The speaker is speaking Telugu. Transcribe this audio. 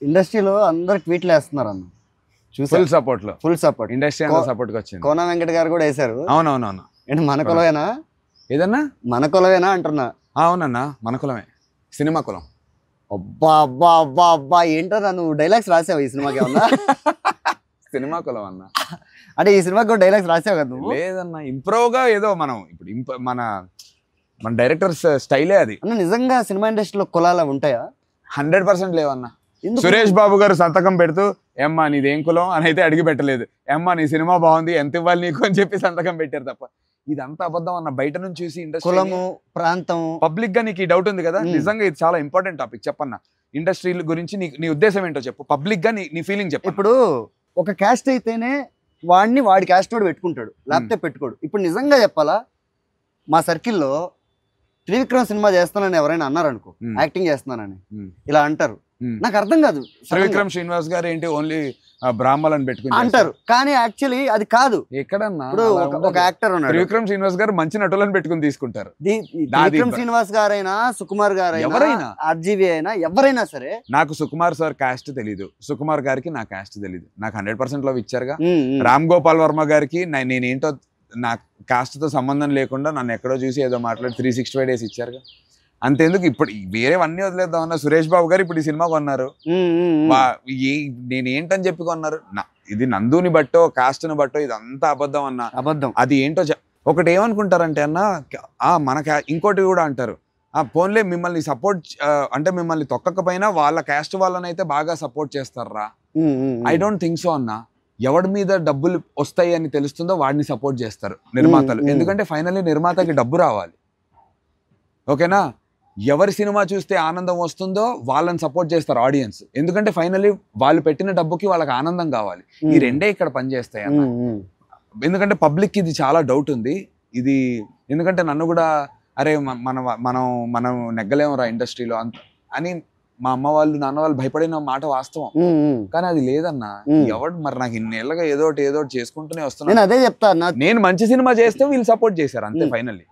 ఇండస్ట్రీలో అందరు ట్వీట్లు వేస్తున్నారు అన్న. ఫుల్ సపోర్ట్ లో, ఫుల్ సపోర్ట్. ఇండస్ట్రీ అంతా సపోర్ట్ కి వచ్చింది. కోన వెంకట గారు కూడా వేశారు. అవునవునవును. ఏంటి మన కులమేనా? ఏదన్నా మన కులమేనా అంటున్నా. అవునన్నా, మన కులమే, సినిమా కులం. అబ్బా అబ్బా అబ్బా అబ్బా, ఏంటన్నా నువ్వు డైలాగ్స్ రాసావు ఈ సినిమాకి ఏమన్నా? సినిమా కులం అన్న. అంటే ఈ సినిమాకి కూడా డైలాగ్స్ రాసావు కదా నువ్వు? లేదన్నా, ఇంప్రూవ్ గా ఏదో మనం ఇప్పుడు మన డైరెక్టర్స్ స్టైలే అది. అన్న నిజంగా సినిమా ఇండస్ట్రీలో కులాలు ఉంటాయా? 100% లేవన్నా. సురేష్ బాబు గారు సంతకం పెడుతూ ఏమ్మా నీదేం కులం అని అయితే అడిగి పెట్టలేదు. ఏమ్మా నీ సినిమా బాగుంది, ఎంత ఇవ్వాలి నీకు అని చెప్పి సంతకం పెట్టారు తప్ప ఇదంతా అబద్ధం అన్న. బయట నుంచి చూసి ఇండస్ట్రీ, కులము, ప్రాంతం, పబ్లిక్ గా నీకు ఈ డౌట్ ఉంది కదా, నిజంగా ఇది చాలా ఇంపార్టెంట్ టాపిక్. చెప్పన్నా, ఇండస్ట్రీ గురించి నీ ఉద్దేశం ఏంటో చెప్పు, పబ్లిక్ గా నీ ఫీలింగ్ చెప్పు. ఇప్పుడు ఒక క్యాస్ట్ అయితేనే వాడిని వాడి క్యాస్ట్ వాడు పెట్టుకుంటాడు, లేకపోతే పెట్టుకోడు. ఇప్పుడు నిజంగా చెప్పాలా, మా సర్కిల్లో త్రివిక్రమ్ సినిమా చేస్తానని ఎవరైనా అన్నారనుకో, యాక్టింగ్ చేస్తున్నానని ఇలా అంటారు. నాకు అర్థం కాదు. త్రివిక్రమ్ శ్రీనివాస్ గారు ఏంటి ఓన్లీ బ్రాహ్మణులను పెట్టుకుని అంటారు, కానీ యాక్చువల్లీ అది కాదు. ఎక్కడన్నా ఇప్పుడు ఒక యాక్టర్ ఉన్నాడు, త్రివిక్రమ్ శ్రీనివాస్ గారు మంచి నటులను పెట్టుకుని తీసుకుంటారు. త్రివిక్రమ్ శ్రీనివాస్ గారైనా, సుకుమార్ గారైనా, ఆర్జీవి అయినా, ఎవరైనా సరే. నాకు సుకుమార్ సార్ కాస్ట్ తెలీదు, సుకుమార్ గారికి నా కాస్ట్ తెలీదు. నాకు 100% లవ్ ఇచ్చారుగా. రామ్ గోపాల్ వర్మ గారికి నేనేంటో నా కాస్ట్ తో సంబంధం లేకుండా నన్ను ఎక్కడో చూసి ఏదో మాట్లాడి 365 days ఇచ్చారుగా. అంతేందుకు ఇప్పుడు వేరేవన్నీ వదిలేద్దామన్నా. సురేష్ బాబు గారు ఇప్పుడు ఈ సినిమా కొన్నారు, నేనేంటని చెప్పి కొన్నారు. ఇది నందుని బట్టో కాస్ట్ని బట్టో ఇదంతా అబద్ధం అన్న. అబద్ధం. అది ఏంటో ఒకటి ఏమనుకుంటారంటే అన్న, ఇంకోటి కూడా అంటారు, పోన్లే మిమ్మల్ని సపోర్ట్ అంటే మిమ్మల్ని తొక్కకపోయినా వాళ్ళ క్యాస్ట్ వాళ్ళనైతే బాగా సపోర్ట్ చేస్తారా. ఐ డోంట్ థింక్ సో అన్న. ఎవడి మీద డబ్బులు వస్తాయి అని తెలుస్తుందో వాడిని సపోర్ట్ చేస్తారు నిర్మాతలు. ఎందుకంటే ఫైనల్లీ నిర్మాతకి డబ్బు రావాలి, ఓకేనా. ఎవరి సినిమా చూస్తే ఆనందం వస్తుందో వాళ్ళని సపోర్ట్ చేస్తారు ఆడియన్స్. ఎందుకంటే ఫైనల్లీ వాళ్ళు పెట్టిన డబ్బుకి వాళ్ళకి ఆనందం కావాలి. ఈ రెండే ఇక్కడ పనిచేస్తాయి అన్న. ఎందుకంటే పబ్లిక్ ఇది చాలా డౌట్ ఉంది ఇది. ఎందుకంటే నన్ను కూడా అరే మనం నెగ్గలేమురా ఇండస్ట్రీలో అంత అని మా అమ్మ వాళ్ళు నాన్న వాళ్ళు భయపడిన మాట వాస్తవం. కానీ అది లేదన్నా. ఎవడు మరి నాకు ఇన్నేళ్ళగా ఏదో ఒకటి చేసుకుంటూనే వస్తున్నా. నేను అదే చెప్తా, నేను మంచి సినిమా చేస్తే వీళ్ళు సపోర్ట్ చేశారు అంతే ఫైనల్లీ.